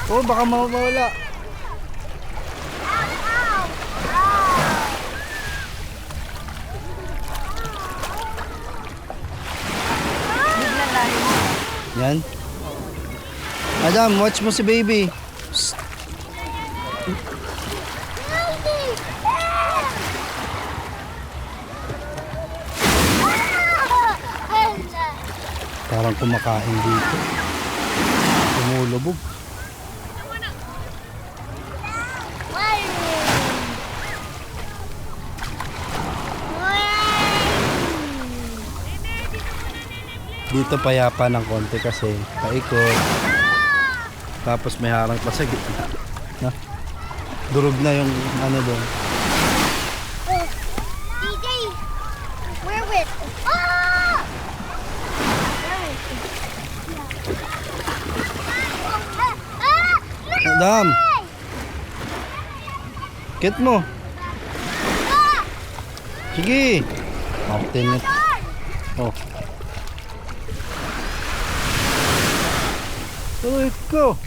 Oh, baka mawala. Yan. Adam, watch mo si baby. Psst. Parang kumakain dito. Tumulubog. Dito payapa ng konti kasi paikot. Tapos may harang pa sa gitna. Na? Durog na yung ano doon. Oh, DJ, where with? Oh! Adam! Kit mo. Sige. Martin. Oh. Uy ko.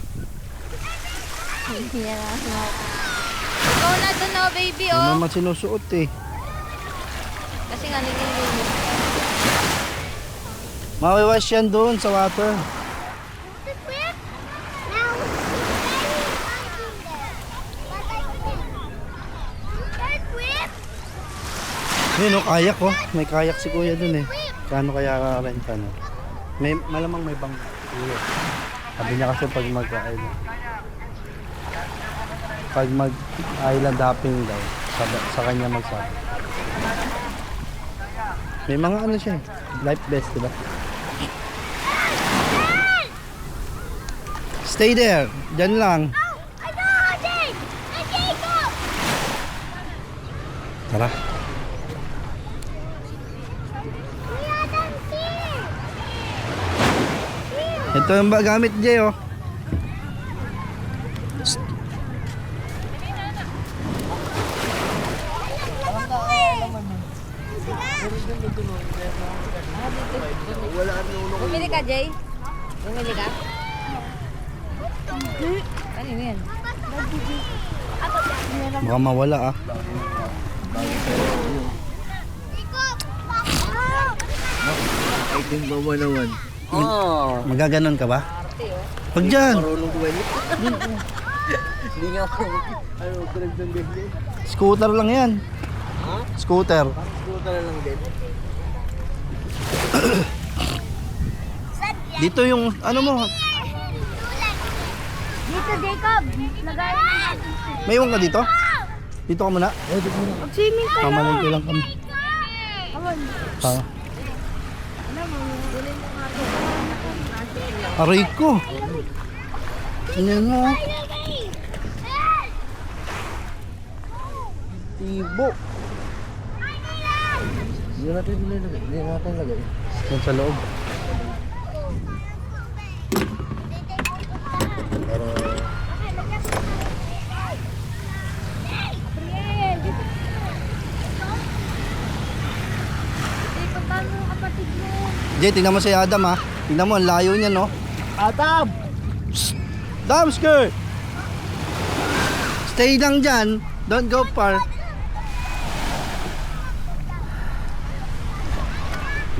Ikaw na doon oh, baby Hindi oh. naman sinusuot eh. Kasi nga nililinis. Mawiwash yan doon sa water. Yun oh, kayak oh. May kayak si kuya dun eh. Kano kaya renta no? May, malamang may bang kuya. Sabi niya kasi pag mag-island hopping daw, sa kanya magsabi. May mga ano siya eh, life vest diba? Stay there, dyan lang. Tara. Ito yung gamit Jay oh. Bumili ka, Jay? Bumili ka? Ano yun? Baka mawala ah. I think bawa naman. Oh. Magaganon ka ba? Pag dyan. Hindi nga ako. Ano, tulad ng bigli. Scooter lang yan. Ha? Scooter. Scooter lang din. Dito yung ano mo. Dito, Jacob. Lagay mo. May iwan ka dito? Dito ka muna. Mag-swimming ka Pamalay ko lang kami. Ha? Aray ko. Ano mo? Tibo. Hindi natin nilagay. Hindi natin lagay. Yan sa loob. Jay, tingnan mo si Adam ha. Tingnan mo, ang layo niya no. Atab! Damsker! Stay lang dyan. Don't go far.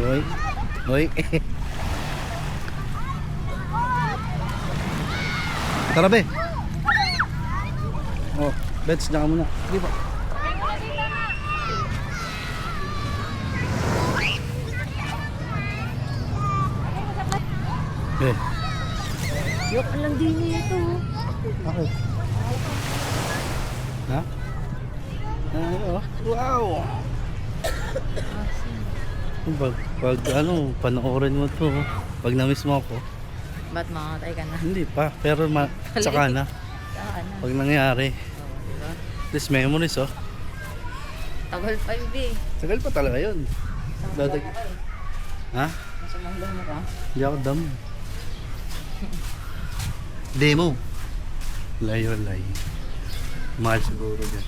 Hoy. Hoy. Tara be. Oh, bets na ka muna. Di ba? Eh. Yok, alang din niya ito. Okay. Ha? Wow! Pag ano, panoorin mo to. Pag na-miss mo ako. Ba't makakatay ka na? Hindi pa, pero tsaka na. Saan na? Pag nangyari. Diba? This memories oh. Tagal pa yun eh. Tagal pa talaga yun. Dadag. Ha? Masamang lang mo ka? Hindi ako dam. Demo. Layo lay. Mahal siguro dyan.